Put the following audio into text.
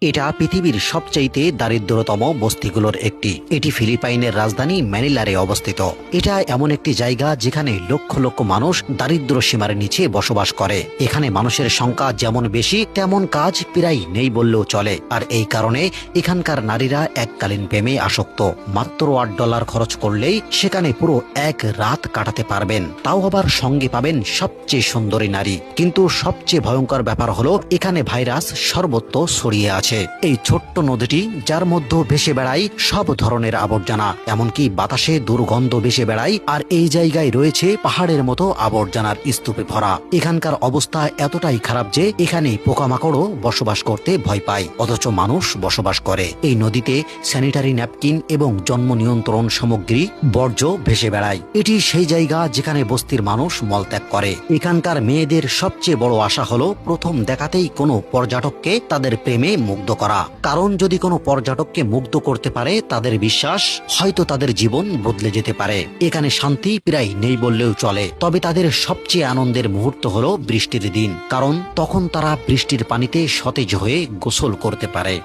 এটা পৃথিবীর সবচাইতে দারিদ্রতম বস্তিগুলোর একটি। এটি ফিলিপাইনের রাজধানী ম্যানিলারে অবস্থিত। এটা এমন একটি জায়গা যেখানে লক্ষ লক্ষ মানুষ দারিদ্র সীমার নিচে বসবাস করে। এখানে মানুষের সংখ্যা যেমন বেশি, তেমন কাজ প্রায় নেই বললেও চলে। আর এই কারণে এখানকার নারীরা এককালীন প্রেমে আসক্ত। মাত্র $8 খরচ করলেই সেখানে পুরো এক রাত কাটাতে পারবেন, তাও আবার সঙ্গে পাবেন সবচেয়ে সুন্দরী নারী। কিন্তু সবচেয়ে ভয়ঙ্কর ব্যাপার হলো এখানে ভাইরাস সর্বত্র ছড়িয়ে আছে। এই ছোট্ট নদীটি, যার মধ্যে ভেসে বেড়ায় সব ধরনের আবর্জনা, এমনকি বাতাসে দুর্গন্ধ ভেসে বেড়ায়। আর এই জায়গায় রয়েছে পাহাড়ের মতো আবর্জনার স্তূপে ভরা। এখানকার অবস্থা এতটাই খারাপ যে এখানে পোকামাকড়ও বসবাস করতে ভয় পায়, অথচ মানুষ বসবাস করে। এই নদীতে স্যানিটারি ন্যাপকিন এবং জন্ম নিয়ন্ত্রণ সামগ্রী বর্জ্য ভেসে বেড়ায়। এটি সেই জায়গা যেখানে বস্তির মানুষ মলত্যাগ করে। এখানকার মেয়েদের সবচেয়ে বড় আশা হলো প্রথম দেখাতেই কোনো পর্যটককে তাদের প্রেমে মুগ্ধ করা। কারণ যদি কোনো পর্যটককে মুগ্ধ করতে পারে, তাদের বিশ্বাস হয়তো তাদের জীবন বদলে যেতে পারে। এখানে শান্তি প্রায় নেই বললেও চলে। তবে তাদের সবচেয়ে আনন্দের মুহূর্ত হলো বৃষ্টির দিন, কারণ তখন তারা বৃষ্টির পানিতে সতেজ হয়ে গোসল করতে পারে।